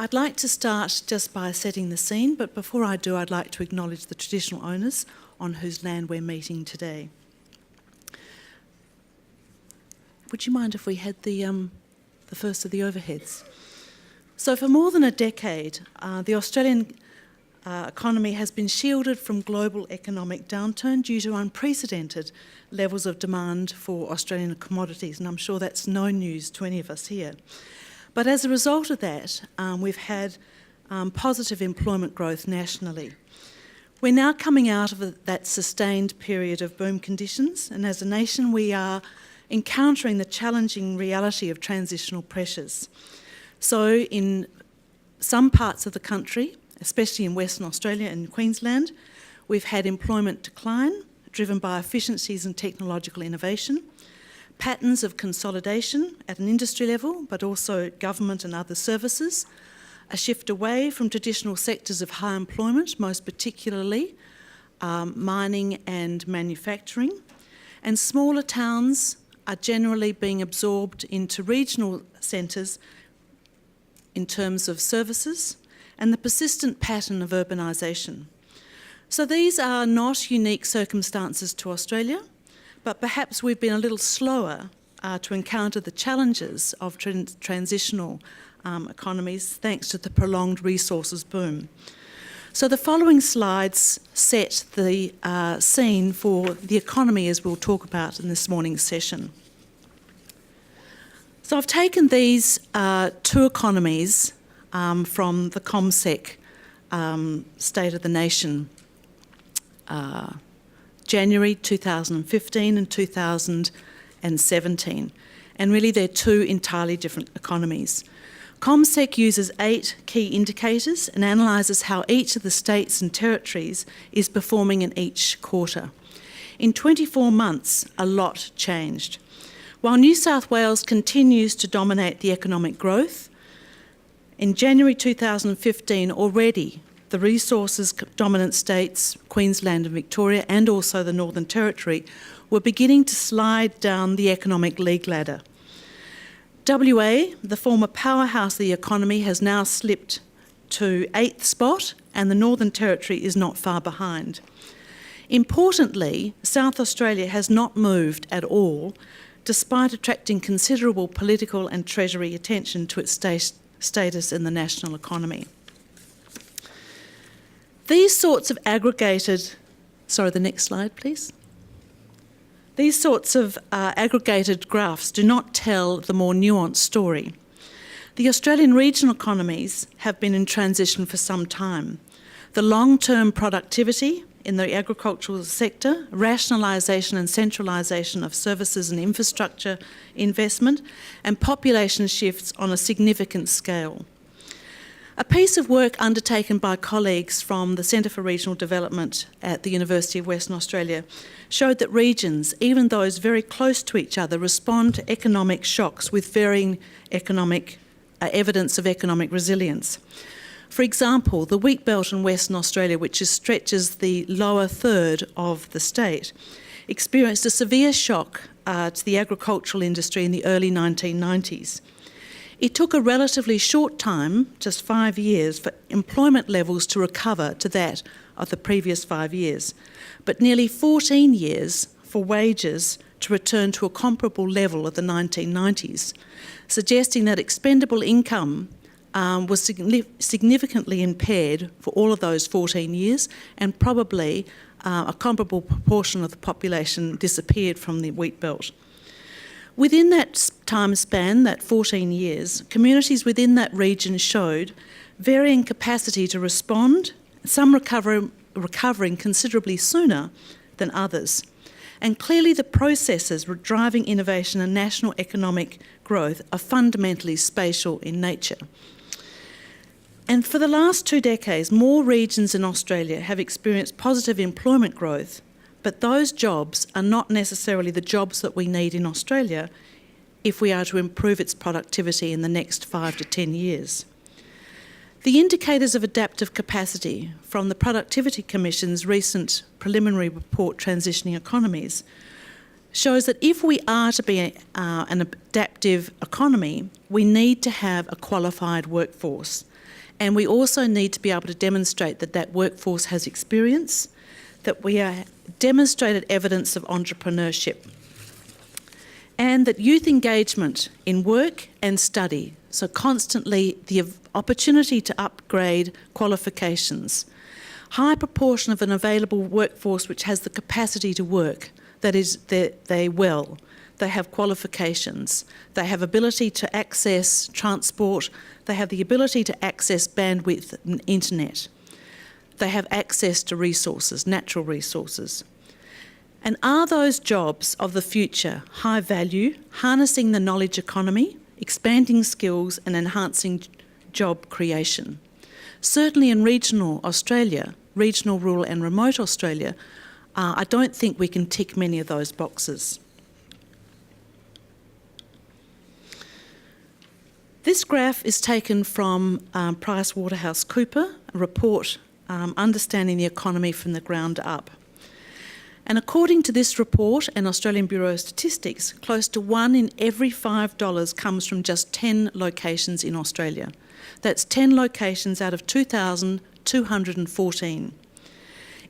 I'd like to start just by setting the scene, but before I do, I'd like to acknowledge the traditional owners on whose land we're meeting today. Would you mind if we had the first of the overheads? So for more than a decade, the Australian economy has been shielded from global economic downturn due to unprecedented levels of demand for Australian commodities, and I'm sure that's no news to any of us here. But as a result of that, we've had positive employment growth nationally. We're now coming out of that sustained period of boom conditions, and as a nation we are encountering the challenging reality of transitional pressures. So in some parts of the country, especially in Western Australia and Queensland, we've had employment decline driven by efficiencies and technological innovation, patterns of consolidation at an industry level, but also government and other services, a shift away from traditional sectors of high employment, most particularly mining and manufacturing, and smaller towns are generally being absorbed into regional centres in terms of services, and the persistent pattern of urbanisation. So these are not unique circumstances to Australia, but perhaps we've been a little slower to encounter the challenges of transitional economies thanks to the prolonged resources boom. So the following slides set the scene for the economy as we'll talk about in this morning's session. So I've taken these two economies from the CommSec State of the Nation, January 2015 and 2017. And really they're two entirely different economies. CommSec uses 8 key indicators and analyses how each of the states and territories is performing in each quarter. In 24 months, a lot changed. While New South Wales continues to dominate the economic growth, in January 2015 already the resources dominant states, Queensland and Victoria, and also the Northern Territory, were beginning to slide down the economic league ladder. WA, the former powerhouse of the economy, has now slipped to 8th spot, and the Northern Territory is not far behind. Importantly, South Australia has not moved at all, despite attracting considerable political and treasury attention to its status in the national economy. These sorts of aggregated, the next slide please. These sorts of aggregated graphs do not tell the more nuanced story. The Australian regional economies have been in transition for some time. The long-term productivity in the agricultural sector, rationalisation and centralisation of services and infrastructure investment, and population shifts on a significant scale. A piece of work undertaken by colleagues from the Centre for Regional Development at the University of Western Australia showed that regions, even those very close to each other, respond to economic shocks with varying evidence of economic resilience. For example, the wheat belt in Western Australia, which stretches the lower third of the state, experienced a severe shock to the agricultural industry in the early 1990s. It took a relatively short time, just 5 years, for employment levels to recover to that of the previous 5 years, but nearly 14 years for wages to return to a comparable level of the 1990s, suggesting that expendable income was significantly impaired for all of those 14 years, and probably a comparable proportion of the population disappeared from the wheat belt. Within that time span, that 14 years, communities within that region showed varying capacity to respond, some recovering considerably sooner than others. And clearly the processes driving innovation and national economic growth are fundamentally spatial in nature. And for the last 2 decades, more regions in Australia have experienced positive employment growth, but those jobs are not necessarily the jobs that we need in Australia if we are to improve its productivity in the next 5 to 10 years. The indicators of adaptive capacity from the Productivity Commission's recent preliminary report, Transitioning Economies, shows that if we are to be an adaptive economy, we need to have a qualified workforce. And we also need to be able to demonstrate that that workforce has experience, that we are demonstrated evidence of entrepreneurship, and that youth engagement in work and study, so constantly the opportunity to upgrade qualifications, high proportion of an available workforce which has the capacity to work, that is, they have qualifications, they have ability to access transport, they have the ability to access bandwidth and internet, they have access to resources, natural resources. And are those jobs of the future high value, harnessing the knowledge economy, expanding skills and enhancing job creation? Certainly in regional Australia, regional, rural and remote Australia, I don't think we can tick many of those boxes. This graph is taken from PricewaterhouseCoopers, a report understanding the economy from the ground up. And according to this report and Australian Bureau of Statistics, close to 1 in every $5 comes from just 10 locations in Australia. That's 10 locations out of 2,214.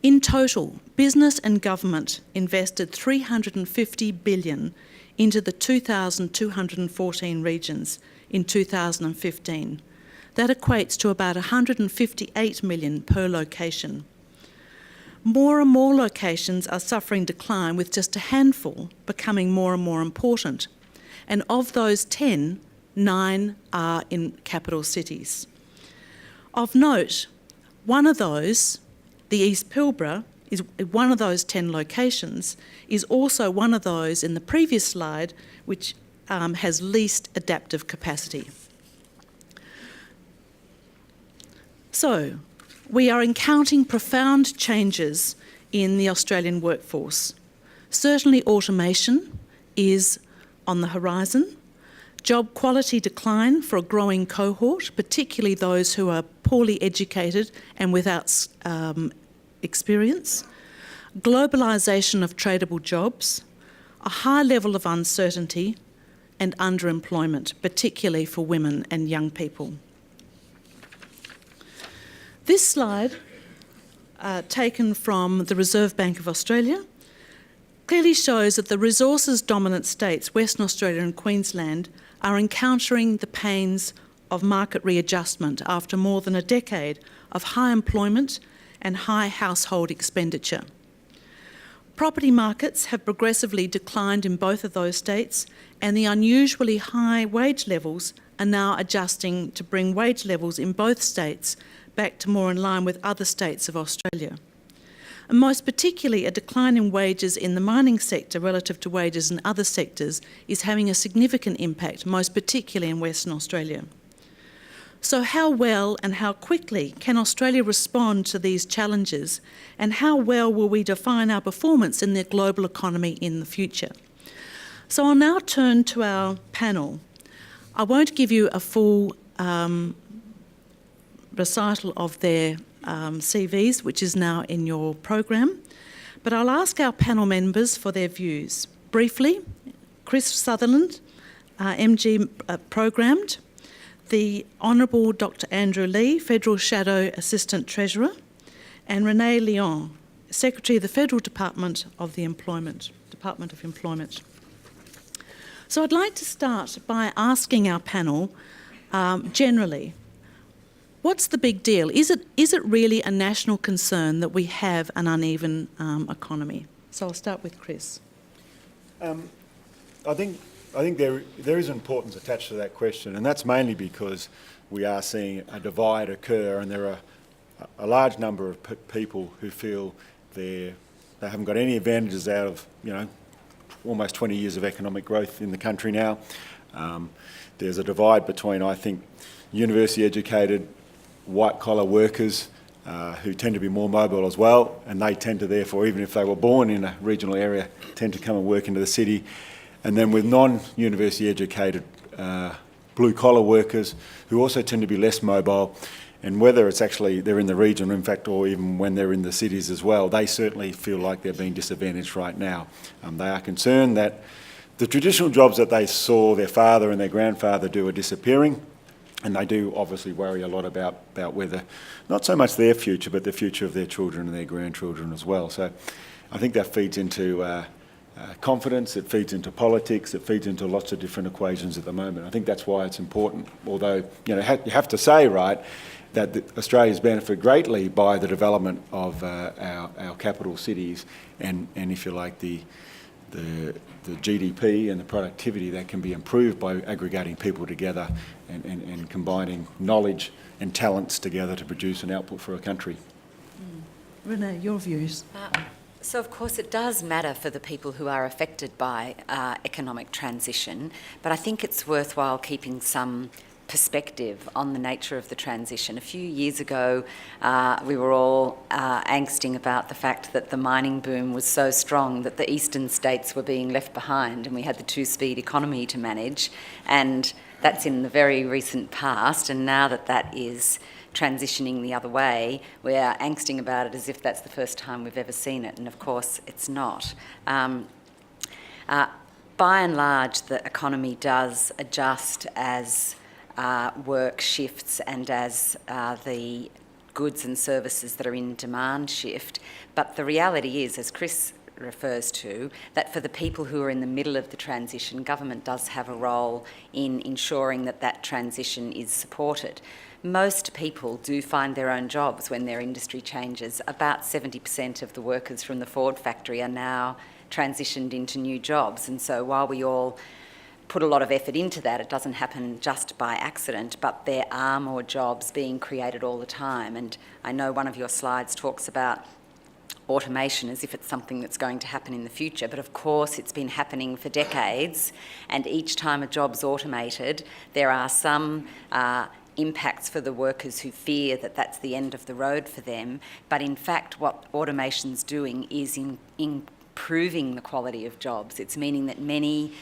In total, business and government invested $350 billion into the 2,214 regions in 2015. That equates to about $158 million per location. More and more locations are suffering decline, with just a handful becoming more and more important. And of those 10, 9 are in capital cities. Of note, one of those, the East Pilbara, is one of those 10 locations, is also one of those in the previous slide which has least adaptive capacity. So, we are encountering profound changes in the Australian workforce. Certainly automation is on the horizon. Job quality decline for a growing cohort, particularly those who are poorly educated and without experience. Globalisation of tradable jobs, a high level of uncertainty and underemployment, particularly for women and young people. This slide, taken from the Reserve Bank of Australia, clearly shows that the resources-dominant states, Western Australia and Queensland, are encountering the pains of market readjustment after more than a decade of high employment and high household expenditure. Property markets have progressively declined in both of those states, and the unusually high wage levels are now adjusting to bring wage levels in both states back to more in line with other states of Australia. And most particularly, a decline in wages in the mining sector relative to wages in other sectors is having a significant impact, most particularly in Western Australia. So how well and how quickly can Australia respond to these challenges, and how well will we define our performance in the global economy in the future? So I'll now turn to our panel. I won't give you a full recital of their CVs, which is now in your program, but I'll ask our panel members for their views. Briefly, Chris Sutherland, MG programmed, the Honourable Dr. Andrew Leigh, Federal Shadow Assistant Treasurer, and Renée Leon, Secretary of the Federal Department of Employment. So I'd like to start by asking our panel, generally, what's the big deal? Is it really a national concern that we have an uneven economy? So I'll start with Chris. I think there is importance attached to that question, and that's mainly because we are seeing a divide occur, and there are a large number of people who feel they haven't got any advantages out of, almost 20 years of economic growth in the country now. There's a divide between, I think, university-educated white-collar workers who tend to be more mobile as well, and they tend to, therefore, even if they were born in a regional area, tend to come and work into the city. And then with non-university educated blue-collar workers who also tend to be less mobile, And whether it's actually they're in the region, in fact, or even when they're in the cities as well, they certainly feel like they're being disadvantaged right now. They are concerned that the traditional jobs that they saw their father and their grandfather do are disappearing, and they do obviously worry a lot about whether, not so much their future, but the future of their children and their grandchildren as well. So I think that feeds into confidence, it feeds into politics, it feeds into lots of different equations at the moment. I think that's why it's important, although you have to say, right, that Australia's benefited greatly by the development of our capital cities and if you like, the GDP and the productivity that can be improved by aggregating people together and combining knowledge and talents together to produce an output for a country. Renée, your views? So, of course, it does matter for the people who are affected by economic transition, but I think it's worthwhile keeping some perspective on the nature of the transition. A few years ago, we were all angsting about the fact that the mining boom was so strong that the eastern states were being left behind, and we had the two-speed economy to manage, and that's in the very recent past, and now that that is transitioning the other way, we are angsting about it as if that's the first time we've ever seen it, and of course it's not. By and large, the economy does adjust as work shifts and as the goods and services that are in demand shift. But the reality is, as Chris refers to, that for the people who are in the middle of the transition, government does have a role in ensuring that that transition is supported. Most people do find their own jobs when their industry changes. About 70% of the workers from the Ford factory are now transitioned into new jobs. And so while we all put a lot of effort into that, it doesn't happen just by accident, but there are more jobs being created all the time. And I know one of your slides talks about automation as if it's something that's going to happen in the future, but of course it's been happening for decades, and each time a job's automated, there are some impacts for the workers who fear that that's the end of the road for them. But in fact, what automation's doing is improving the quality of jobs. It's meaning that many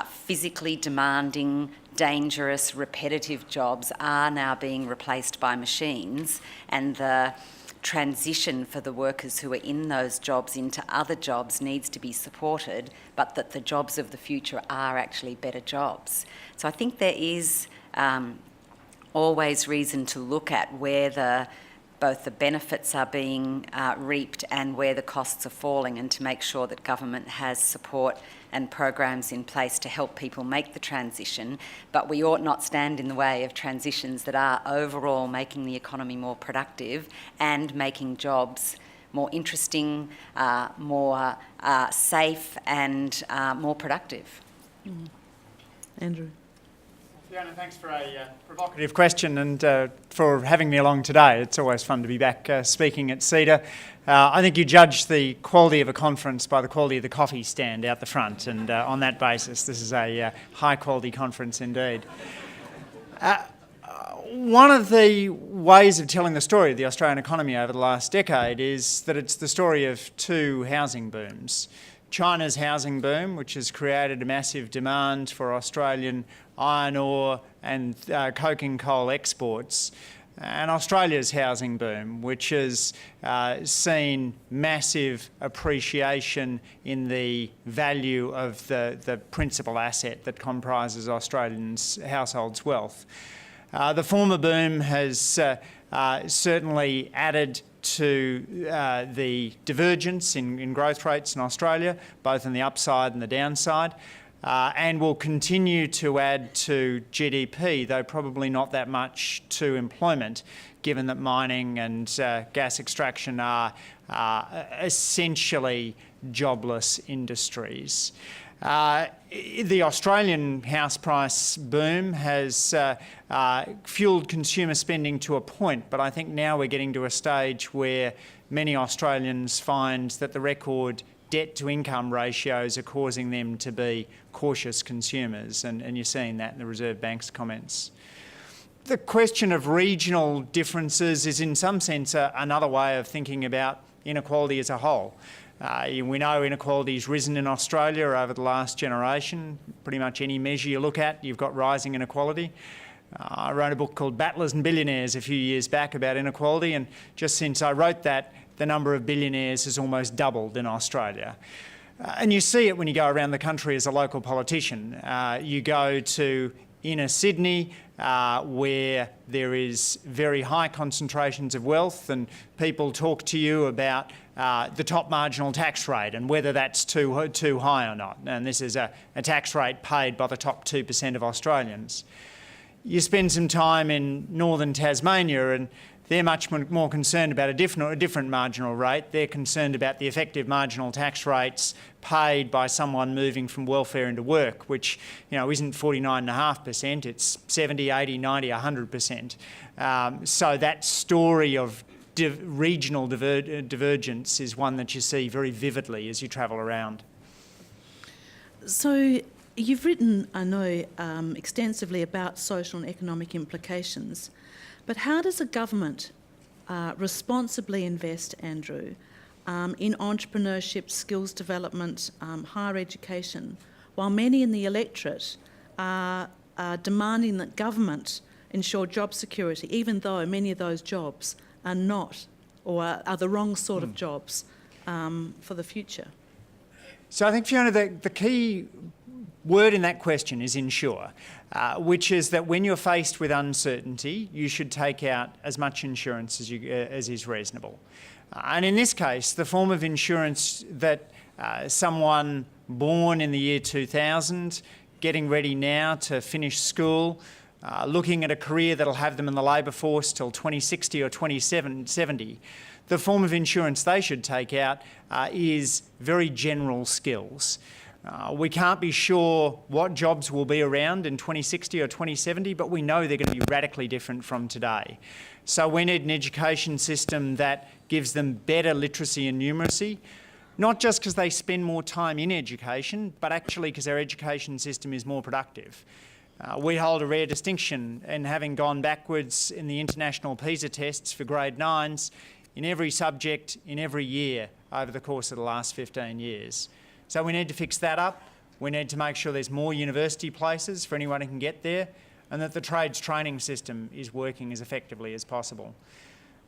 physically demanding, dangerous, repetitive jobs are now being replaced by machines, and the transition for the workers who are in those jobs into other jobs needs to be supported, but that the jobs of the future are actually better jobs. So I think there is always reason to look at where both the benefits are being reaped and where the costs are falling, and to make sure that government has support and programs in place to help people make the transition. But we ought not stand in the way of transitions that are overall making the economy more productive and making jobs more interesting, more safe and more productive. Andrew. Fiona, thanks for a provocative question and for having me along today. It's always fun to be back speaking at CEDA. I think you judge the quality of a conference by the quality of the coffee stand out the front, and on that basis, this is a high-quality conference indeed. One of the ways of telling the story of the Australian economy over the last decade is that it's the story of two housing booms. China's housing boom, which has created a massive demand for Australian iron ore and coking coal exports, and Australia's housing boom, which has seen massive appreciation in the value of the principal asset that comprises Australians' households' wealth. The former boom has certainly added to the divergence in growth rates in Australia, both on the upside and the downside, and will continue to add to GDP, though probably not that much to employment, given that mining and gas extraction are essentially jobless industries. The Australian house price boom has fuelled consumer spending to a point, but I think now we're getting to a stage where many Australians find that the record debt-to-income ratios are causing them to be cautious consumers, and you're seeing that in the Reserve Bank's comments. The question of regional differences is in some sense another way of thinking about inequality as a whole. We know inequality has risen in Australia over the last generation. Pretty much any measure you look at, you've got rising inequality. I wrote a book called Battlers and Billionaires a few years back about inequality, and just since I wrote that, the number of billionaires has almost doubled in Australia. And you see it when you go around the country as a local politician. You go to inner Sydney, where there is very high concentrations of wealth, and people talk to you about the top marginal tax rate and whether that's too high or not. And this is a tax rate paid by the top 2% of Australians. You spend some time in northern Tasmania and they're much more concerned about a different marginal rate. They're concerned about the effective marginal tax rates paid by someone moving from welfare into work, which isn't 49.5%, it's 70, 80, 90, 100%. So that story of regional divergence is one that you see very vividly as you travel around. So you've written, I know, extensively about social and economic implications, but how does a government responsibly invest, Andrew, in entrepreneurship, skills development, higher education, while many in the electorate are demanding that government ensure job security, even though many of those jobs are not, or are the wrong sort of jobs for the future? So I think, Fiona, the key word in that question is ensure, which is that when you're faced with uncertainty, you should take out as much insurance as is reasonable. And in this case, the form of insurance that someone born in the year 2000, getting ready now to finish school, looking at a career that'll have them in the labour force till 2060 or 2070, the form of insurance they should take out is very general skills. We can't be sure what jobs will be around in 2060 or 2070, but we know they're going to be radically different from today. So we need an education system that gives them better literacy and numeracy, not just because they spend more time in education, but actually because our education system is more productive. We hold a rare distinction in having gone backwards in the international PISA tests for grade 9s in every subject in every year over the course of the last 15 years. So we need to fix that up. We need to make sure there's more university places for anyone who can get there, and that the trades training system is working as effectively as possible.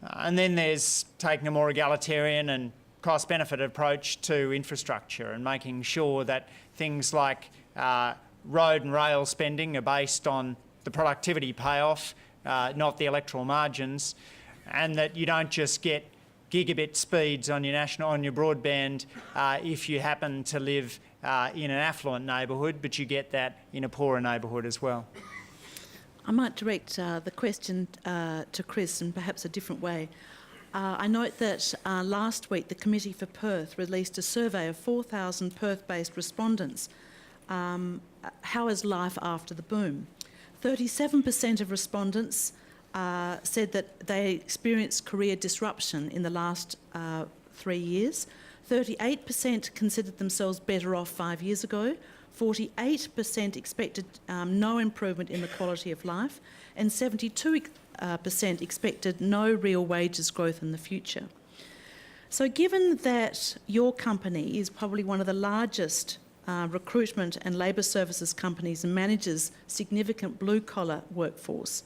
And then there's taking a more egalitarian and cost-benefit approach to infrastructure and making sure that things like road and rail spending are based on the productivity payoff, not the electoral margins, and that you don't just get gigabit speeds on your broadband if you happen to live in an affluent neighbourhood, but you get that in a poorer neighbourhood as well. I might direct the question to Chris in perhaps a different way. I note that last week the Committee for Perth released a survey of 4,000 Perth-based respondents. How is life after the boom? 37% of respondents said that they experienced career disruption in the last 3 years. 38% considered themselves better off 5 years ago. 48% expected no improvement in the quality of life, and 72% expected no real wages growth in the future. So given that your company is probably one of the largest recruitment and labour services companies and manages significant blue-collar workforce,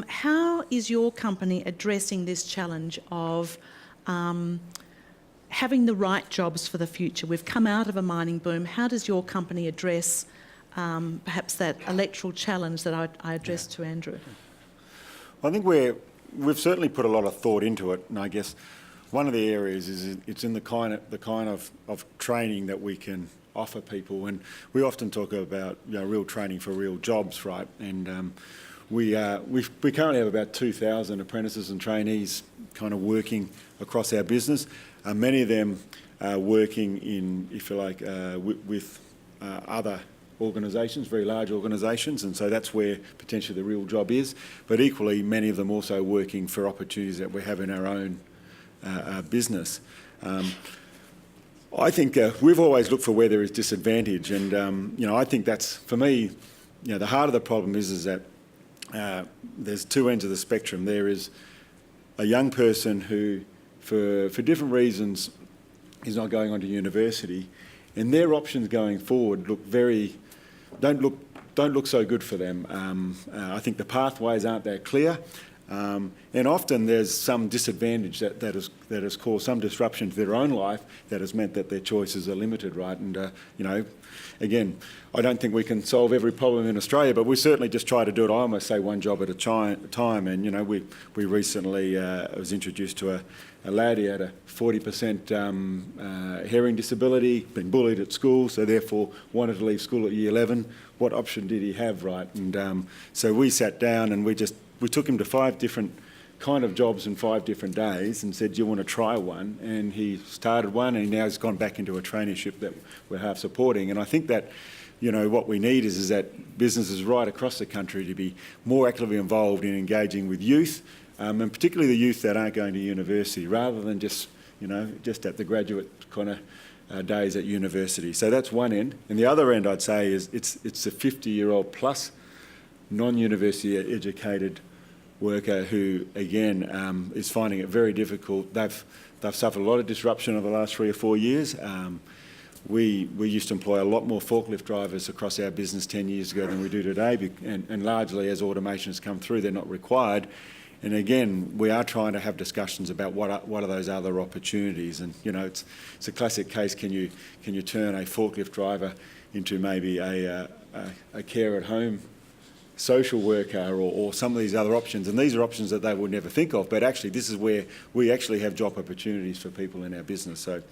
how is your company addressing this challenge of having the right jobs for the future? We've come out of a mining boom. How does your company address perhaps that electoral challenge that I addressed to Andrew? I think we've certainly put a lot of thought into it, and I guess one of the areas is it's in the kind of training that we can offer people, and we often talk about real training for real jobs, right? And we currently have about 2,000 apprentices and trainees kind of working across our business. Many of them are working in, if you like, with other organisations, very large organisations, and so that's where potentially the real job is. But equally, many of them also working for opportunities that we have in our own business. I think we've always looked for where there is disadvantage, and I think that's, for me, the heart of the problem is that there's two ends of the spectrum. There is a young person who, for different reasons, is not going on to university, and their options going forward don't don't look so good for them. I think the pathways aren't that clear. And often there's some disadvantage that has caused some disruption to their own life that has meant that their choices are limited, right? And, again, I don't think we can solve every problem in Australia, but we certainly just try to do it. I almost say one job at a time. And, we recently was introduced to a lad. He had a 40% hearing disability, been bullied at school, so therefore wanted to leave school at year 11. What option did he have, right? And so we sat down and we took him to 5 different kind of jobs in 5 different days and said, do you want to try one? And he started one, and now he's gone back into a traineeship that we're half supporting. And I think that, what we need is that businesses right across the country to be more actively involved in engaging with youth, and particularly the youth that aren't going to university, rather than just at the graduate kind of days at university. So that's one end. And the other end, I'd say, is it's a 50-year-old plus non-university educated worker who, again, is finding it very difficult. They've suffered a lot of disruption over the last 3 or 4 years. We used to employ a lot more forklift drivers across our business 10 years ago than we do today, and largely as automation has come through, they're not required. And again, we are trying to have discussions about what are those other opportunities. And it's a classic case: can you turn a forklift driver into maybe a care at home social worker or some of these other options? And these are options that they would never think of, but actually this is where we actually have job opportunities for people in our business. So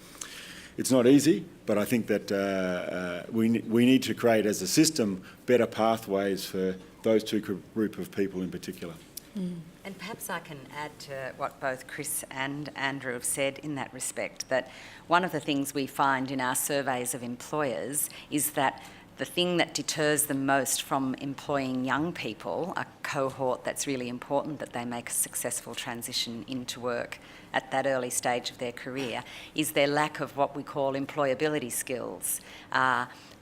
it's not easy, but I think that we need to create as a system better pathways for those two group of people in particular. And perhaps I can add to what both Chris and Andrew have said in that respect, that one of the things we find in our surveys of employers is that the thing that deters them most from employing young people, a cohort that's really important that they make a successful transition into work at that early stage of their career, is their lack of what we call employability skills.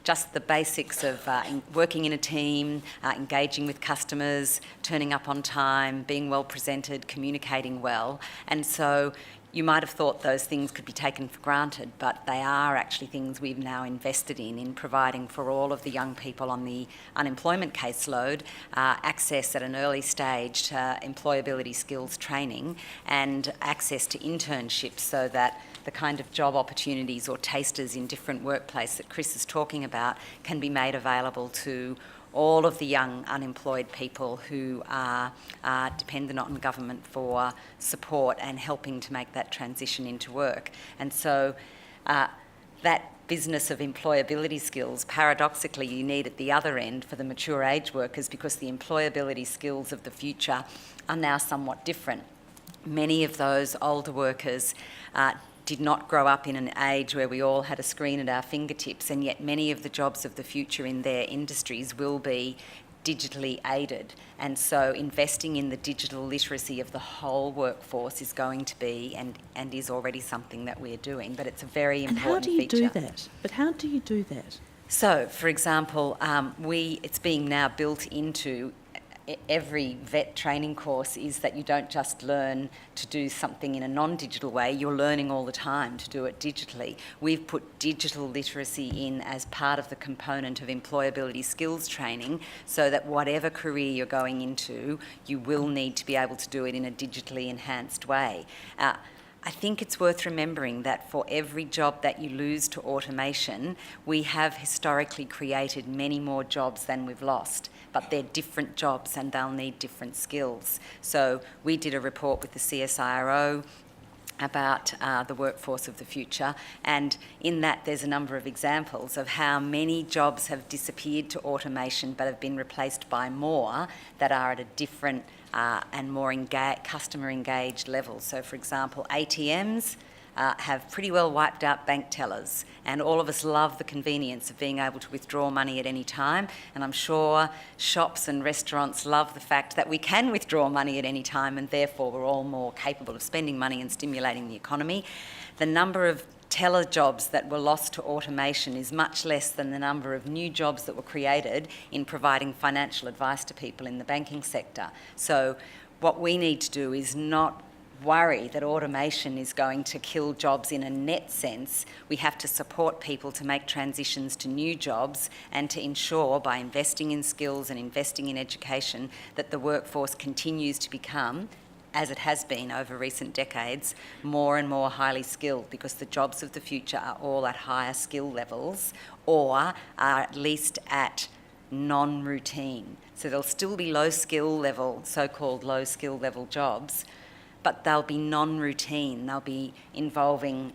Just the basics of working in a team, engaging with customers, turning up on time, being well presented, communicating well. And so you might have thought those things could be taken for granted, but they are actually things we've now invested in providing for all of the young people on the unemployment caseload access at an early stage to employability skills training and access to internships, so that the kind of job opportunities or tasters in different workplaces that Chris is talking about can be made available to all of the young unemployed people who are dependent on government for support and helping to make that transition into work. And so that business of employability skills, paradoxically, you need at the other end for the mature age workers, because the employability skills of the future are now somewhat different. Many of those older workers did not grow up in an age where we all had a screen at our fingertips, and yet many of the jobs of the future in their industries will be digitally aided. And so investing in the digital literacy of the whole workforce is going to be and is already something that we're doing, but it's a very important feature. And how do you do that? But how do you do that? So, for example, it's being now built into every vet training course, is that you don't just learn to do something in a non-digital way, you're learning all the time to do it digitally. We've put digital literacy in as part of the component of employability skills training, so that whatever career you're going into, you will need to be able to do it in a digitally enhanced way. I think it's worth remembering that for every job that you lose to automation, we have historically created many more jobs than we've lost, but they're different jobs and they'll need different skills. So we did a report with the CSIRO about the workforce of the future, and in that there's a number of examples of how many jobs have disappeared to automation but have been replaced by more that are at a different and more customer engaged level. So, for example, ATMs have pretty well wiped out bank tellers, and all of us love the convenience of being able to withdraw money at any time, and I'm sure shops and restaurants love the fact that we can withdraw money at any time, and therefore we're all more capable of spending money and stimulating the economy. The number of teller jobs that were lost to automation is much less than the number of new jobs that were created in providing financial advice to people in the banking sector. So what we need to do is not worry that automation is going to kill jobs in a net sense. We have to support people to make transitions to new jobs and to ensure, by investing in skills and investing in education, that the workforce continues to become, as it has been over recent decades, more and more highly skilled, because the jobs of the future are all at higher skill levels, or are at least at non-routine. So there'll still be low skill level, so-called low skill level jobs, but they'll be non-routine. They'll be involving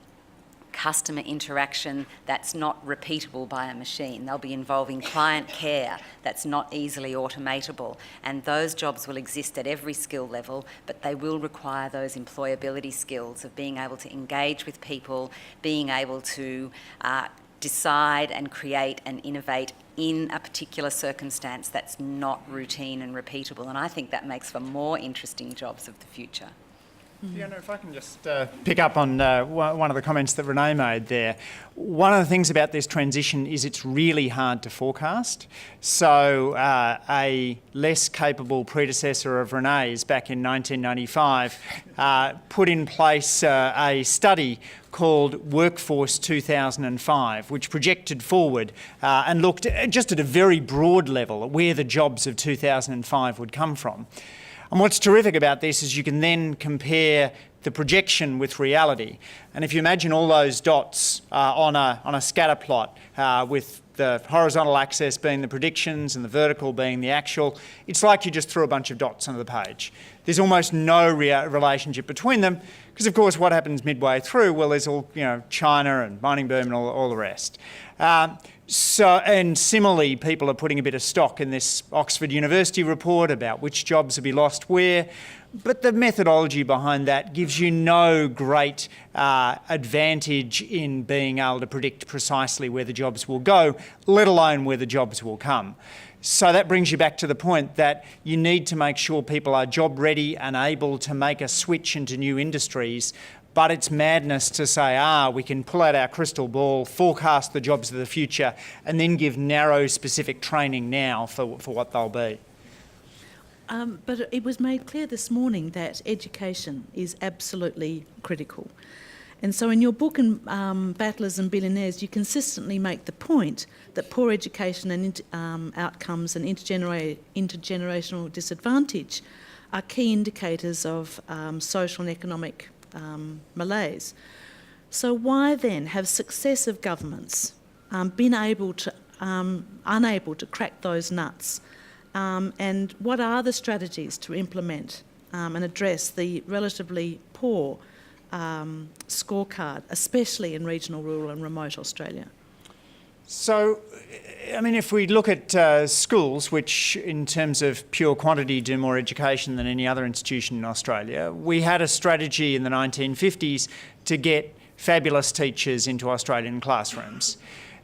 customer interaction that's not repeatable by a machine. They'll be involving client care that's not easily automatable. And those jobs will exist at every skill level, but they will require those employability skills of being able to engage with people, being able to decide and create and innovate in a particular circumstance that's not routine and repeatable. And I think that makes for more interesting jobs of the future. Fiona, if I can just pick up on one of the comments that Renée made there. One of the things about this transition is it's really hard to forecast. So a less capable predecessor of Renée's back in 1995 put in place a study called Workforce 2005, which projected forward and looked just at a very broad level at where the jobs of 2005 would come from. And what's terrific about this is you can then compare the projection with reality. And if you imagine all those dots on a scatter plot with the horizontal axis being the predictions and the vertical being the actual, it's like you just threw a bunch of dots onto the page. There's almost no relationship between them because, of course, what happens midway through, well, there's all, China and mining boom and all the rest. And similarly, people are putting a bit of stock in this Oxford University report about which jobs will be lost where, but the methodology behind that gives you no great advantage in being able to predict precisely where the jobs will go, let alone where the jobs will come. So that brings you back to the point that you need to make sure people are job ready and able to make a switch into new industries. But it's madness to say, we can pull out our crystal ball, forecast the jobs of the future, and then give narrow, specific training now for what they'll be. But it was made clear this morning that education is absolutely critical. And so in your book, Battlers and Billionaires, you consistently make the point that poor education and outcomes and intergenerational disadvantage are key indicators of social and economic malaise. So why then have successive governments been unable to crack those nuts? And what are the strategies to implement and address the relatively poor scorecard, especially in regional, rural and remote Australia? So, if we look at schools, which in terms of pure quantity do more education than any other institution in Australia, we had a strategy in the 1950s to get fabulous teachers into Australian classrooms.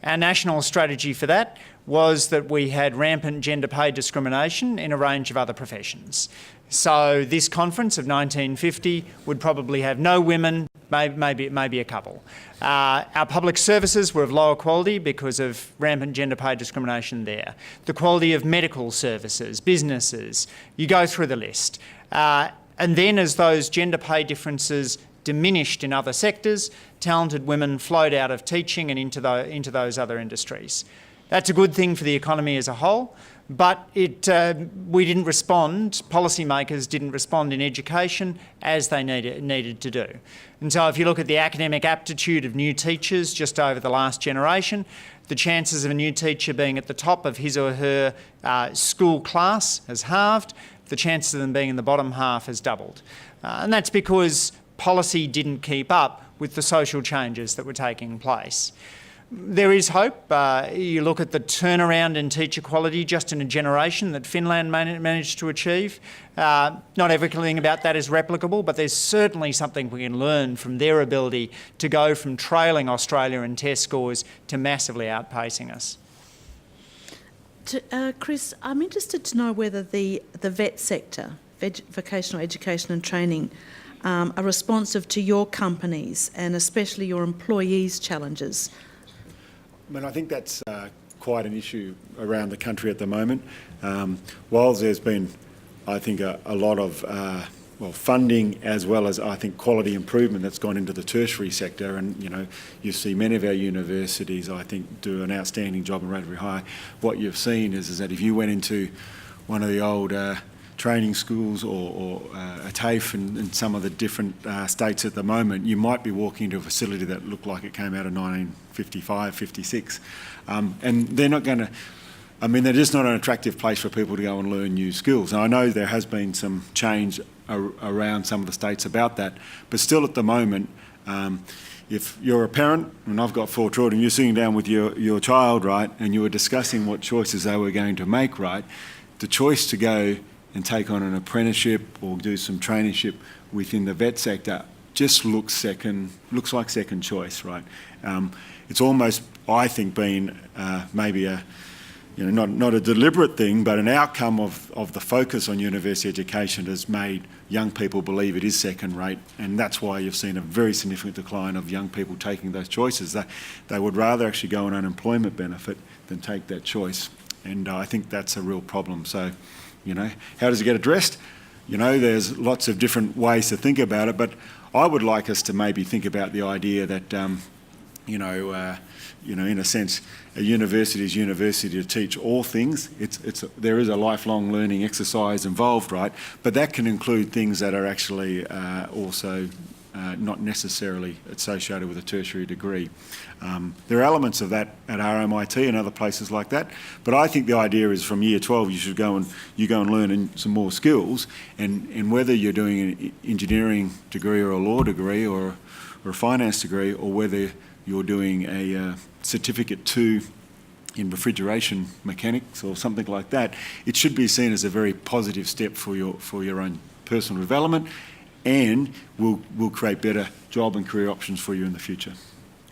Our national strategy for that was that we had rampant gender pay discrimination in a range of other professions. So this conference of 1950 would probably have no women, maybe a couple. Our public services were of lower quality because of rampant gender pay discrimination there. The quality of medical services, businesses, you go through the list. And then as those gender pay differences diminished in other sectors, talented women flowed out of teaching and into those other industries. That's a good thing for the economy as a whole, but we didn't respond, policymakers didn't respond in education as they needed to do. And so if you look at the academic aptitude of new teachers just over the last generation, the chances of a new teacher being at the top of his or her school class has halved, the chances of them being in the bottom half has doubled. And that's because policy didn't keep up with the social changes that were taking place. There is hope. You look at the turnaround in teacher quality just in a generation that Finland managed to achieve. Not everything about that is replicable, but there's certainly something we can learn from their ability to go from trailing Australia in test scores to massively outpacing us. Chris, I'm interested to know whether the VET sector, vocational education and training, are responsive to your companies and especially your employees' challenges. I think that's quite an issue around the country at the moment. While there's been, I think, a lot of funding as well as, I think, quality improvement that's gone into the tertiary sector. And, you see many of our universities, I think, do an outstanding job and rate very high. What you've seen is that if you went into one of the old training schools or a TAFE in some of the different states at the moment, you might be walking into a facility that looked like it came out of 1955, 56. And they're not going to... they're just not an attractive place for people to go and learn new skills. And I know there has been some change around some of the states about that, but still at the moment, if you're a parent, and I've got 4 children, you're sitting down with your child, right, and you were discussing what choices they were going to make, right, the choice to go and take on an apprenticeship or do some traineeship within the vet sector just looks like second choice, right? It's almost, I think, been maybe a not a deliberate thing, but an outcome of the focus on university education has made young people believe it is second rate, and that's why you've seen a very significant decline of young people taking those choices. They would rather actually go on unemployment benefit than take that choice, and I think that's a real problem. So, how does it get addressed? There's lots of different ways to think about it, but I would like us to maybe think about the idea that, in a sense, a university is university to teach all things. There is a lifelong learning exercise involved, right? But that can include things that are actually also not necessarily associated with a tertiary degree. There are elements of that at RMIT and other places like that, but I think the idea is from year 12 you should go and learn some more skills, and whether you're doing an engineering degree or a law degree or a finance degree, or whether you're doing a certificate 2 in refrigeration mechanics or something like that, it should be seen as a very positive step for your own personal development, and will create better job and career options for you in the future.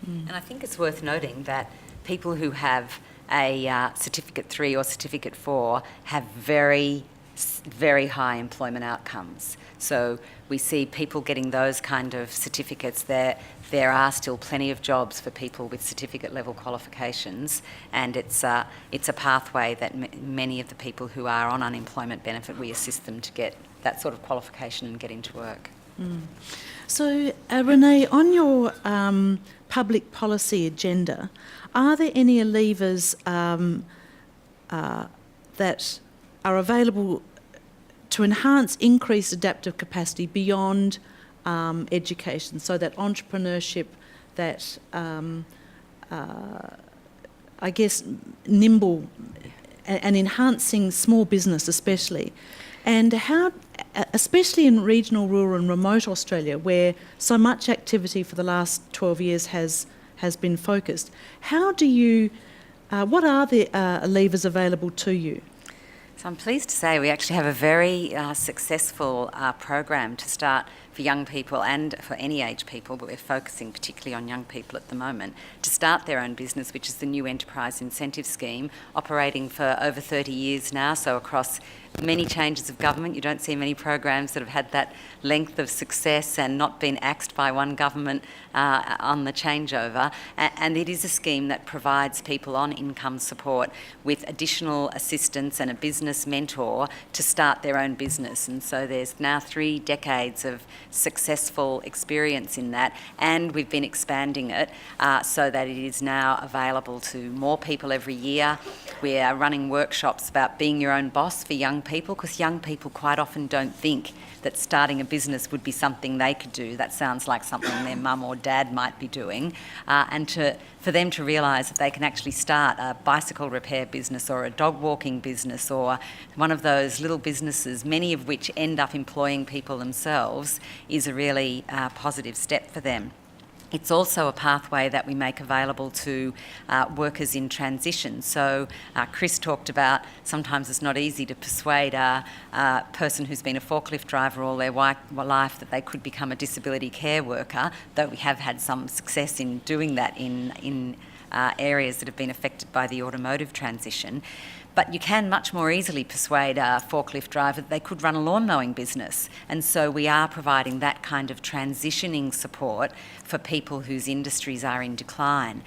And I think it's worth noting that people who have a certificate 3 or certificate 4 have very, very high employment outcomes. So we see people getting those kind of certificates. There are still plenty of jobs for people with certificate level qualifications, and it's a pathway that many of the people who are on unemployment benefit, we assist them to get that sort of qualification and get into work. So, Renée, on your public policy agenda, are there any levers that are available to enhance increased adaptive capacity beyond education, so that entrepreneurship, that nimble and enhancing small business especially, and how, especially in regional, rural and remote Australia, where so much activity for the last 12 years has been focused, how do you, what are the levers available to you? So I'm pleased to say we actually have a very successful program to start for young people and for any age people, but we're focusing particularly on young people at the moment, to start their own business, which is the new Enterprise Incentive Scheme, operating for over 30 years now, so across many changes of government. You don't see many programs that have had that length of success and not been axed by one government on the changeover. And it is a scheme that provides people on income support with additional assistance and a business mentor to start their own business. And so there's now 3 decades of successful experience in that, and we've been expanding it so that it is now available to more people every year. We are running workshops about being your own boss for young people, because young people quite often don't think that starting a business would be something they could do. That sounds like something their mum or dad might be doing. And for them to realise that they can actually start a bicycle repair business or a dog walking business or one of those little businesses, many of which end up employing people themselves, is a really positive step for them. It's also a pathway that we make available to workers in transition. So Chris talked about sometimes it's not easy to persuade a person who's been a forklift driver all their life that they could become a disability care worker, though we have had some success in doing that in areas that have been affected by the automotive transition. But you can much more easily persuade a forklift driver that they could run a lawn mowing business. And so we are providing that kind of transitioning support for people whose industries are in decline.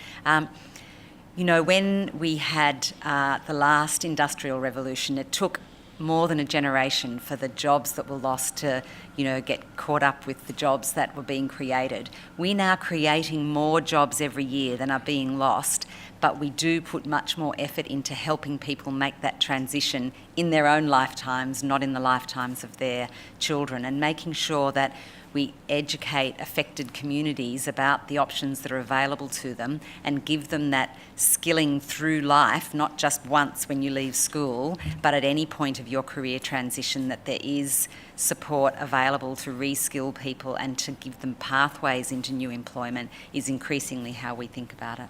When we had the last industrial revolution, it took more than a generation for the jobs that were lost to, get caught up with the jobs that were being created. We're now creating more jobs every year than are being lost, but we do put much more effort into helping people make that transition in their own lifetimes, not in the lifetimes of their children, and making sure that we educate affected communities about the options that are available to them and give them that skilling through life, not just once when you leave school, but at any point of your career transition, that there is support available to reskill people and to give them pathways into new employment is increasingly how we think about it.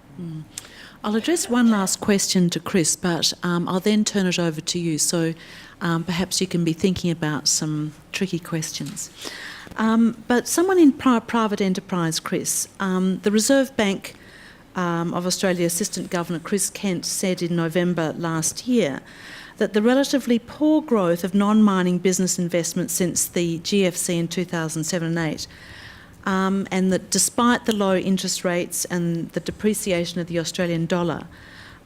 I'll address one last question to Chris, but I'll then turn it over to you, so perhaps you can be thinking about some tricky questions. But someone in private enterprise, Chris, the Reserve Bank of Australia Assistant Governor Chris Kent said in November last year that the relatively poor growth of non-mining business investment since the GFC in 2007 and 8, and that despite the low interest rates and the depreciation of the Australian dollar,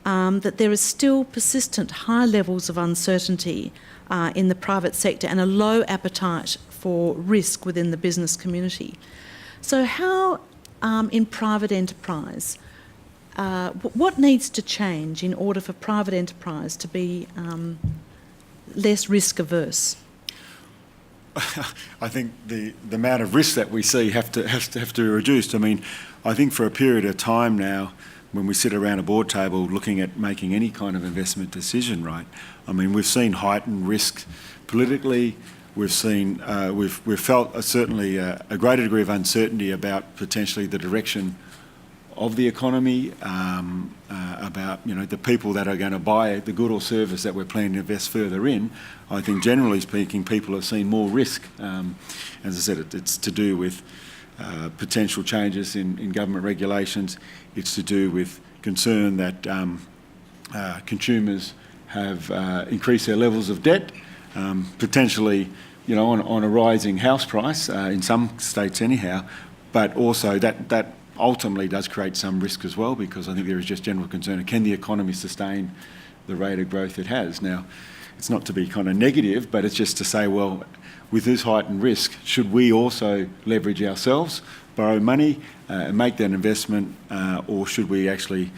that there is still persistent high levels of uncertainty in the private sector and a low appetite for risk within the business community. So how, in private enterprise, what needs to change in order for private enterprise to be less risk averse? I think the amount of risk that we see have to be reduced. I mean, I think for a period of time now, when we sit around a board table looking at making any kind of investment decision, right? I mean, we've seen heightened risk politically. We've seen, we've felt certainly a greater degree of uncertainty about potentially the direction of the economy, about the people that are going to buy the good or service that we're planning to invest further in. I think generally speaking, people have seen more risk. As I said, it's to do with potential changes in government regulations. It's to do with concern that consumers have increased their levels of debt, potentially, on a rising house price in some states anyhow, but also that ultimately does create some risk as well, because I think there is just general concern, can the economy sustain the rate of growth it has? Now, it's not to be kind of negative, but it's just to say, well, with this heightened risk, should we also leverage ourselves, borrow money and make that investment, or should we actually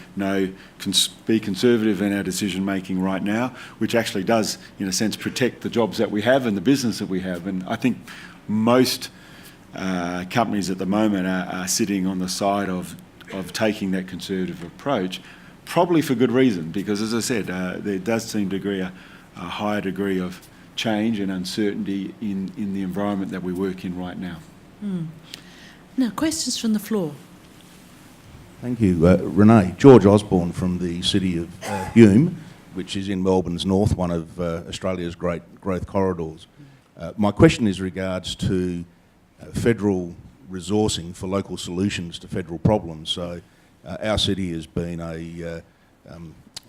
be conservative in our decision making right now, which actually does, in a sense, protect the jobs that we have and the business that we have. And I think most companies at the moment are sitting on the side of taking that conservative approach, probably for good reason, because, as I said, there does seem to be a higher degree of change and uncertainty in the environment that we work in right now. Now, questions from the floor. Thank you. Renée, George Osborne from the city of Hume, which is in Melbourne's north, one of Australia's great growth corridors. My question is regards to federal resourcing for local solutions to federal problems. So our city has been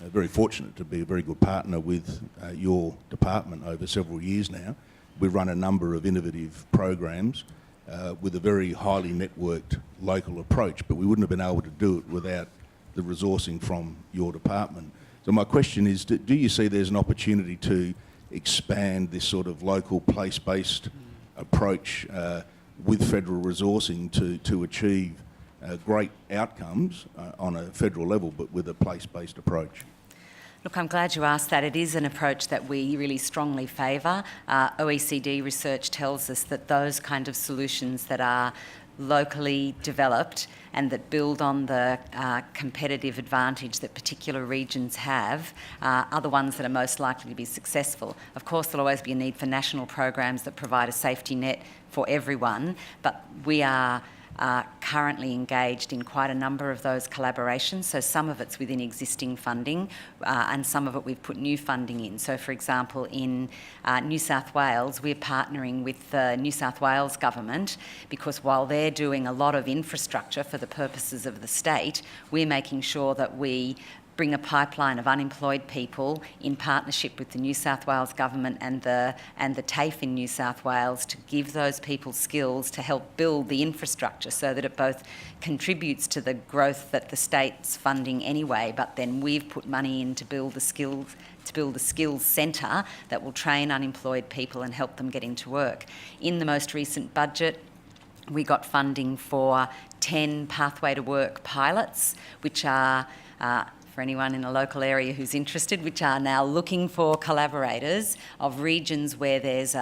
very fortunate to be a very good partner with your department over several years now. We've run a number of innovative programs with a very highly networked local approach, but we wouldn't have been able to do it without the resourcing from your department. So my question is, do you see there's an opportunity to expand this sort of local place-based approach with federal resourcing to achieve great outcomes on a federal level, but with a place-based approach? Look, I'm glad you asked that. It is an approach that we really strongly favour. OECD research tells us that those kind of solutions that are locally developed and that build on the competitive advantage that particular regions have are the ones that are most likely to be successful. Of course, there'll always be a need for national programs that provide a safety net for everyone, but we are currently engaged in quite a number of those collaborations. So some of it's within existing funding and some of it we've put new funding in. So for example, in New South Wales, we're partnering with the New South Wales government because while they're doing a lot of infrastructure for the purposes of the state, we're making sure that we bring a pipeline of unemployed people in partnership with the New South Wales government and the TAFE in New South Wales to give those people skills to help build the infrastructure so that it both contributes to the growth that the state's funding anyway, but then we've put money in to build the skills to build a skills centre that will train unemployed people and help them get into work. In the most recent budget, we got funding for 10 Pathway to Work pilots, which are, for anyone in a local area who's interested, which are now looking for collaborators of regions where there's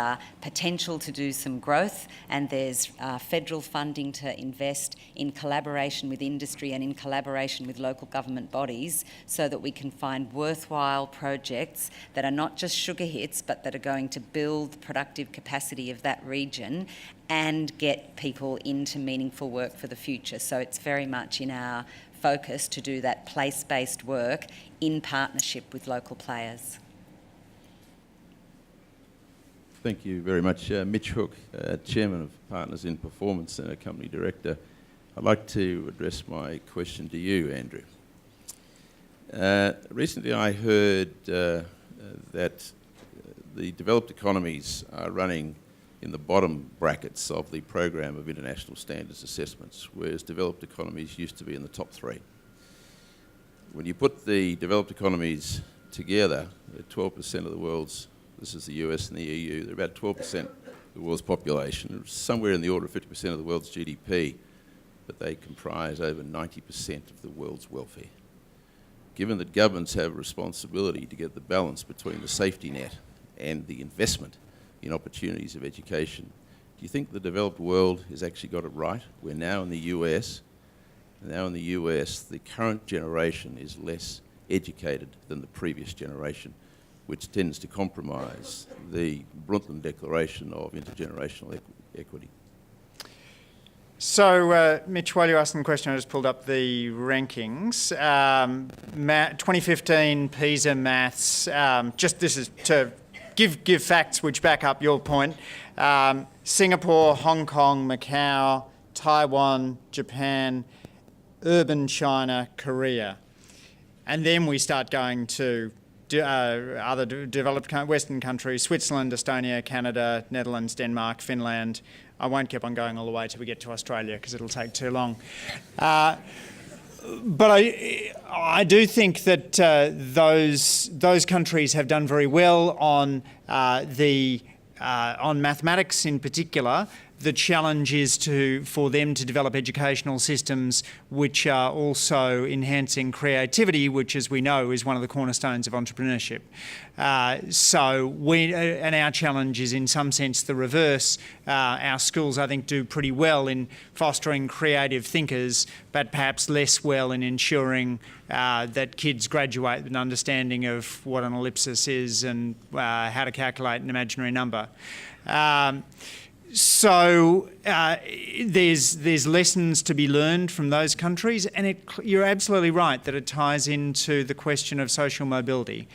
potential to do some growth, and there's federal funding to invest in collaboration with industry and in collaboration with local government bodies, so that we can find worthwhile projects that are not just sugar hits, but that are going to build productive capacity of that region and get people into meaningful work for the future. So it's very much in our focus to do that place-based work in partnership with local players. Thank you very much. Mitch Hook, Chairman of Partners in Performance and a Company Director. I'd like to address my question to you, Andrew. Recently I heard that the developed economies are running in the bottom brackets of the program of international standards assessments, whereas developed economies used to be in the top 3. When you put the developed economies together, they're 12% of the world's, this is the US and the EU, they're about 12% of the world's population, somewhere in the order of 50% of the world's GDP, but they comprise over 90% of the world's welfare. Given that governments have a responsibility to get the balance between the safety net and the investment in opportunities of education, do you think the developed world has actually got it right? We're now in the US. Now in the US, the current generation is less educated than the previous generation, which tends to compromise the Brundtland Declaration of intergenerational equity. So, Mitch, while you're asking the question, I just pulled up the rankings. 2015 PISA maths, just this is to give facts which back up your point. Singapore, Hong Kong, Macau, Taiwan, Japan, urban China, Korea. And then we start going to other developed Western countries, Switzerland, Estonia, Canada, Netherlands, Denmark, Finland. I won't keep on going all the way till we get to Australia because it'll take too long. But I do think that those countries have done very well on mathematics in particular. The challenge is for them to develop educational systems which are also enhancing creativity, which, as we know, is one of the cornerstones of entrepreneurship. And our challenge is in some sense the reverse. Our schools, I think, do pretty well in fostering creative thinkers, but perhaps less well in ensuring that kids graduate with an understanding of what an ellipsis is and how to calculate an imaginary number. So there's lessons to be learned from those countries, and you're absolutely right that it ties into the question of social mobility.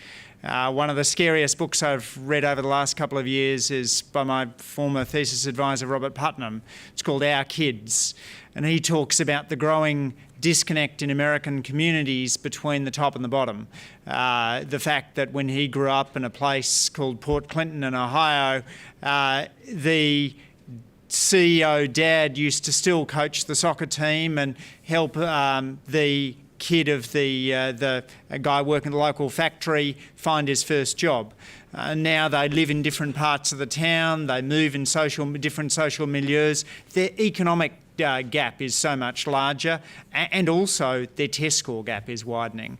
One of the scariest books I've read over the last couple of years is by my former thesis advisor, Robert Putnam. It's called Our Kids, and he talks about the growing disconnect in American communities between the top and the bottom. The fact that when he grew up in a place called Port Clinton in Ohio, the CEO dad used to still coach the soccer team and help the kid of a guy working at the local factory find his first job. Now they live in different parts of the town, they move in different social milieus. Their economic gap is so much larger, and also their test score gap is widening.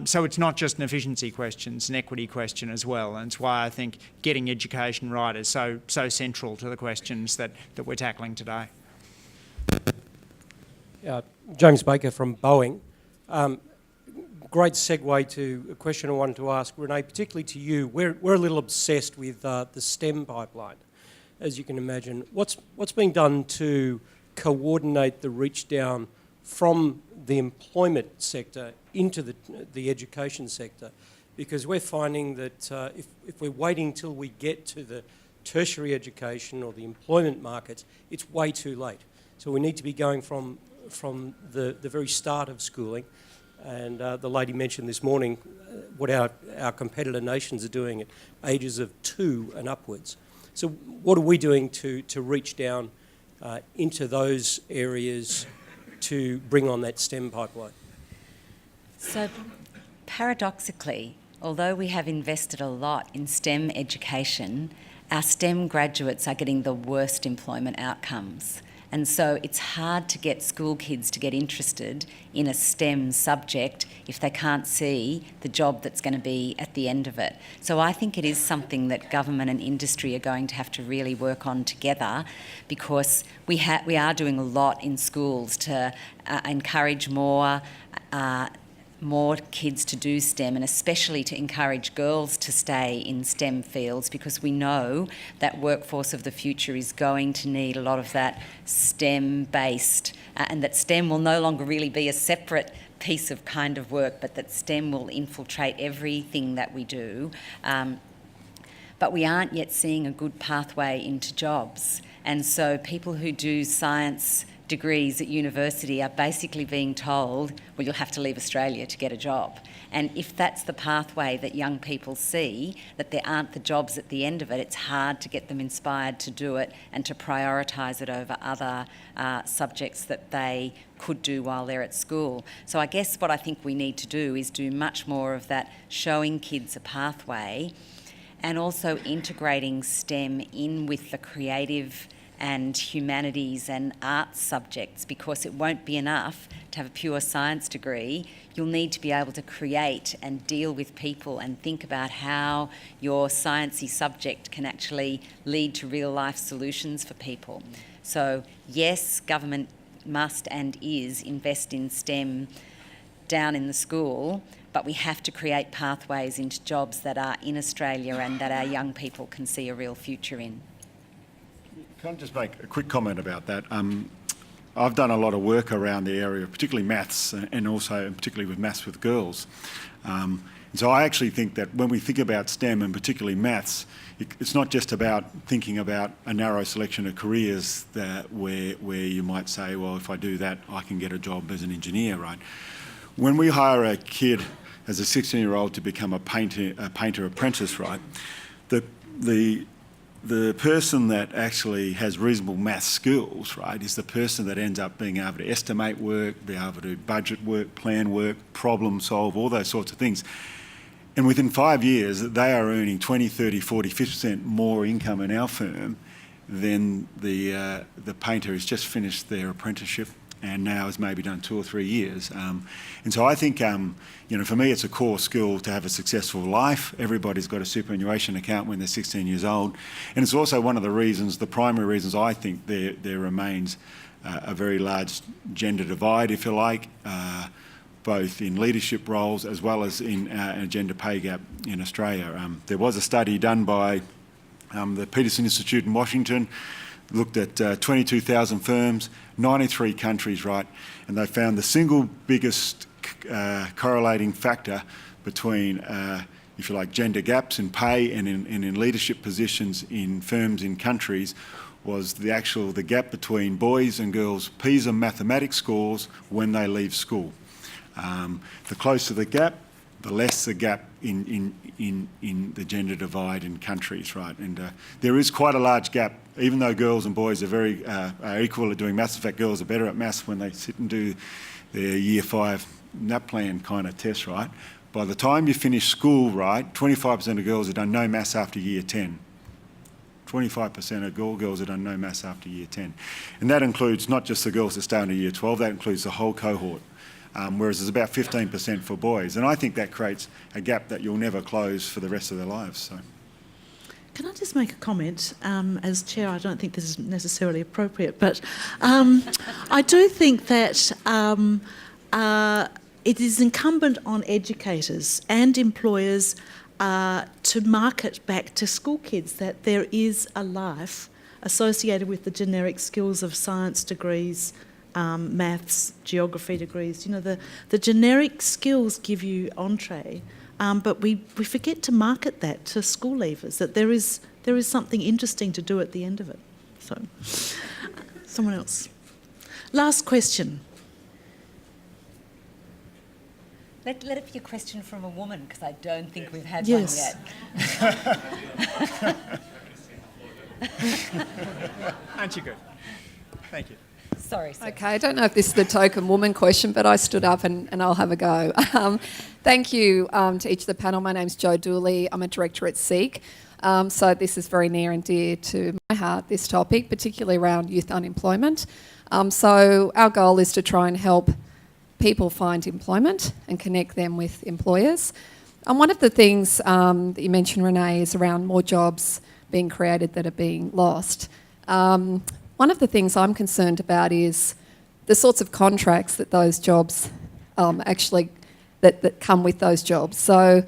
So it's not just an efficiency question, it's an equity question as well, and it's why I think getting education right is so central to the questions that we're tackling today. James Baker from Boeing. Great segue to a question I wanted to ask, Renée, particularly to you. We're a little obsessed with the STEM pipeline, as you can imagine. What's being done to coordinate the reach down from the employment sector into the education sector? Because we're finding that if we're waiting till we get to the tertiary education or the employment markets, it's way too late. So we need to be going from the very start of schooling. And the lady mentioned this morning what our competitor nations are doing at ages of 2 and upwards. So what are we doing to reach down into those areas to bring on that STEM pipeline? So paradoxically, Although we have invested a lot in STEM education, our STEM graduates are getting the worst employment outcomes. And so it's hard to get school kids to get interested in a STEM subject if they can't see the job that's going to be at the end of it. So I think it is something that government and industry are going to have to really work on together, because we are doing a lot in schools to encourage more kids to do STEM, and especially to encourage girls to stay in STEM fields, because we know that workforce of the future is going to need a lot of that STEM-based, and that STEM will no longer really be a separate piece of kind of work, but that STEM will infiltrate everything that we do. But we aren't yet seeing a good pathway into jobs. And so people who do science degrees at university are basically being told, well, you'll have to leave Australia to get a job. And if that's the pathway that young people see, that there aren't the jobs at the end of it, it's hard to get them inspired to do it and to prioritise it over other subjects that they could do while they're at school. So I guess what I think we need to do is do much more of that, showing kids a pathway, and also integrating STEM in with the creative and humanities and arts subjects, because it won't be enough to have a pure science degree. You'll need to be able to create and deal with people and think about how your sciencey subject can actually lead to real life solutions for people. So yes, government must and is invest in STEM down in the school, but we have to create pathways into jobs that are in Australia and that our young people can see a real future in. Can I just make a quick comment about that? I've done a lot of work around the area, particularly maths, and also particularly with maths with girls. And so I actually think that when we think about STEM, and particularly maths, it's not just about thinking about a narrow selection of careers where you might say, well, if I do that, I can get a job as an engineer, right? When we hire a kid as a 16-year-old to become a painter apprentice, right, the person that actually has reasonable math skills, right, is the person that ends up being able to estimate work, be able to budget work, plan work, problem solve, all those sorts of things. And within 5 years, they are earning 20, 30, 40, 50% more income in our firm than the painter who's just finished their apprenticeship and now has maybe done 2 or 3 years. And so I think, for me, it's a core skill to have a successful life. Everybody's got a superannuation account when they're 16 years old. And it's also one of the reasons, the primary reasons I think there remains a very large gender divide, if you like, both in leadership roles as well as in a gender pay gap in Australia. There was a study done by the Peterson Institute in Washington, looked at 22,000 firms, 93 countries, right, and they found the single biggest correlating factor between, if you like, gender gaps in pay and in leadership positions in firms in countries was the gap between boys and girls' PISA mathematics scores when they leave school. The closer the gap, the less the gap in the gender divide in countries, right? And there is quite a large gap, even though girls and boys are equal at doing maths. In fact, girls are better at maths when they sit and do their Year 5 NAPLAN kind of test, right? By the time you finish school, right, 25% of girls have done no maths after Year 10. 25% of all girls have done no maths after Year 10. And that includes not just the girls that stay into Year 12, that includes the whole cohort. Whereas there's about 15% for boys. And I think that creates a gap that you'll never close for the rest of their lives. So, can I just make a comment? As chair, I don't think this is necessarily appropriate, but I do think that it is incumbent on educators and employers to market back to school kids that there is a life associated with the generic skills of science degrees, maths, geography degrees. You know, the generic skills give you entree, but we forget to market that to school leavers, that there is something interesting to do at the end of it. So, someone else. Last question. Let it be a question from a woman, because I don't think we've had Yes. one yet. Aren't you good? Thank you. Sorry. Okay, I don't know if this is the token woman question, but I stood up and I'll have a go. Thank you to each of the panel. My name's Jo Dooley. I'm a director at SEEK. So this is very near and dear to my heart, this topic, particularly around youth unemployment. So our goal is to try and help people find employment and connect them with employers. And one of the things that you mentioned, Renée, is around more jobs being created that are being lost. One of the things I'm concerned about is the sorts of contracts that those jobs that come with those jobs. So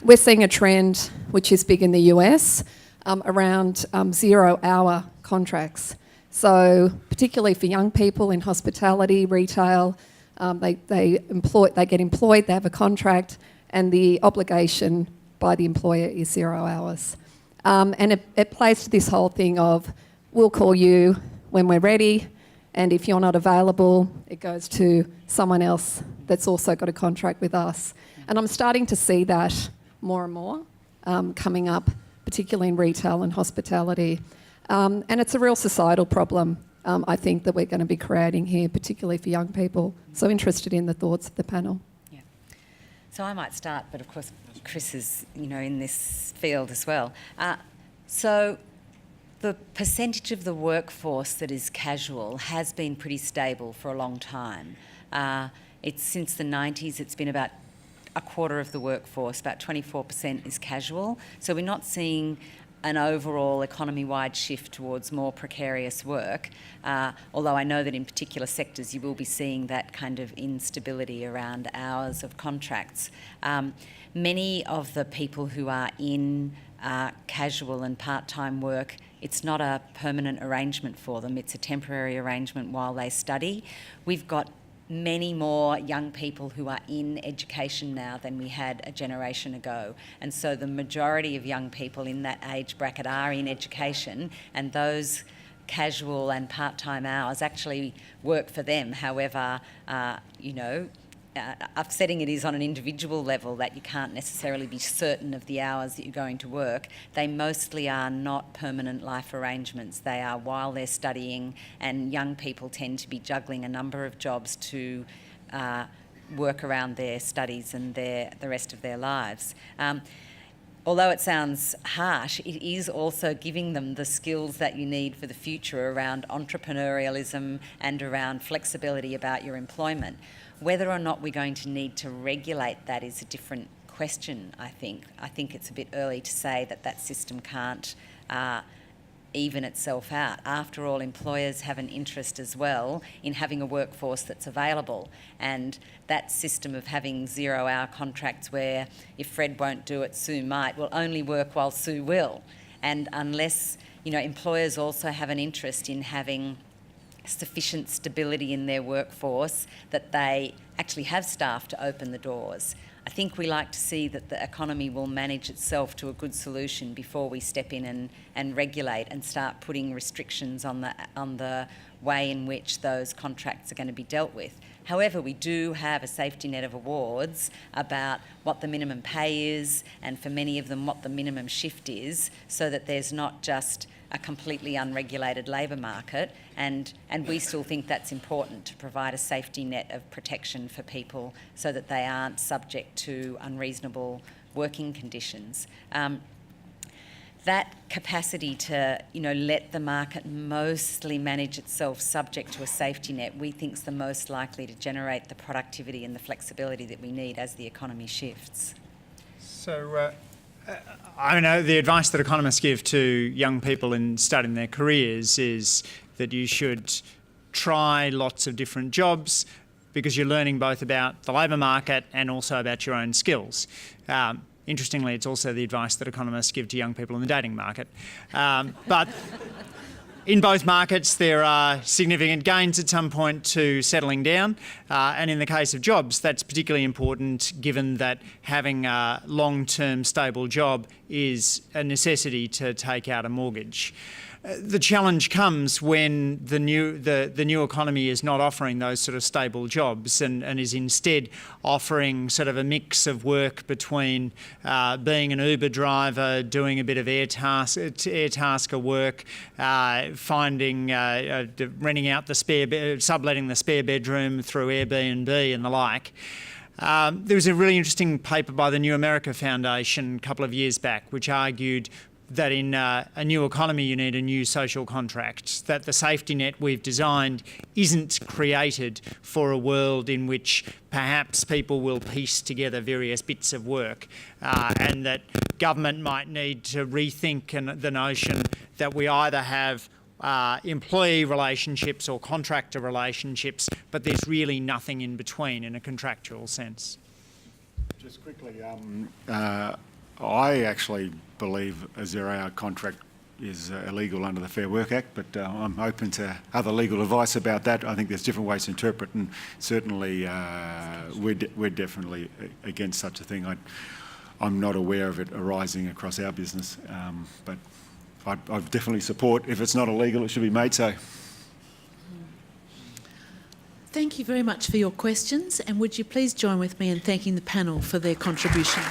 we're seeing a trend which is big in the US around 0-hour contracts. So particularly for young people in hospitality, retail, they get employed, they have a contract, and the obligation by the employer is 0 hours. And it plays to this whole thing of, we'll call you when we're ready, and if you're not available, it goes to someone else that's also got a contract with us. And I'm starting to see that more and more coming up, particularly in retail and hospitality. And it's a real societal problem, I think, that we're going to be creating here, particularly for young people. So interested in the thoughts of the panel. Yeah. So I might start, but of course Chris is, in this field as well. So the percentage of the workforce that is casual has been pretty stable for a long time. It's since the 90s, it's been about a quarter of the workforce, about 24% is casual. So we're not seeing an overall economy-wide shift towards more precarious work, although I know that in particular sectors you will be seeing that kind of instability around hours of contracts. Many of the people who are in casual and part-time work, it's not a permanent arrangement for them, it's a temporary arrangement while they study. We've got many more young people who are in education now than we had a generation ago. And so the majority of young people in that age bracket are in education, and those casual and part-time hours actually work for them. However, upsetting it is on an individual level that you can't necessarily be certain of the hours that you're going to work. They mostly are not permanent life arrangements. They are while they're studying, and young people tend to be juggling a number of jobs to work around their studies and the rest of their lives. Although it sounds harsh, it is also giving them the skills that you need for the future around entrepreneurialism and around flexibility about your employment. Whether or not we're going to need to regulate that is a different question, I think. I think it's a bit early to say that system can't even itself out. After all, employers have an interest as well in having a workforce that's available, and that system of having 0-hour contracts where if Fred won't do it, Sue might, will only work while Sue will. And unless, employers also have an interest in having sufficient stability in their workforce that they actually have staff to open the doors. I think we like to see that the economy will manage itself to a good solution before we step in and regulate and start putting restrictions on the way in which those contracts are going to be dealt with. However, we do have a safety net of awards about what the minimum pay is, and for many of them what the minimum shift is, so that there's not just a completely unregulated labour market, and we still think that's important to provide a safety net of protection for people so that they aren't subject to unreasonable working conditions. That capacity to, let the market mostly manage itself subject to a safety net, we think is the most likely to generate the productivity and the flexibility that we need as the economy shifts. So, I know the advice that economists give to young people in starting their careers is that you should try lots of different jobs because you're learning both about the labour market and also about your own skills. Interestingly, it's also the advice that economists give to young people in the dating market. But in both markets, there are significant gains at some point to settling down. And in the case of jobs, that's particularly important given that having a long-term stable job is a necessity to take out a mortgage. The challenge comes when the new economy is not offering those sort of stable jobs and is instead offering sort of a mix of work between being an Uber driver, doing a bit of air tasker work, finding, renting out the subletting the spare bedroom through Airbnb and the like. There was a really interesting paper by the New America Foundation a couple of years back, which argued that in a new economy you need a new social contract, that the safety net we've designed isn't created for a world in which perhaps people will piece together various bits of work, and that government might need to rethink the notion that we either have employee relationships or contractor relationships, but there's really nothing in between in a contractual sense. Just quickly, I actually believe a zero-hour contract is illegal under the Fair Work Act, but I'm open to other legal advice about that. I think there's different ways to interpret, and certainly we're definitely against such a thing. I'm not aware of it arising across our business, but I definitely support, if it's not illegal, it should be made so. Thank you very much for your questions, and would you please join with me in thanking the panel for their contribution.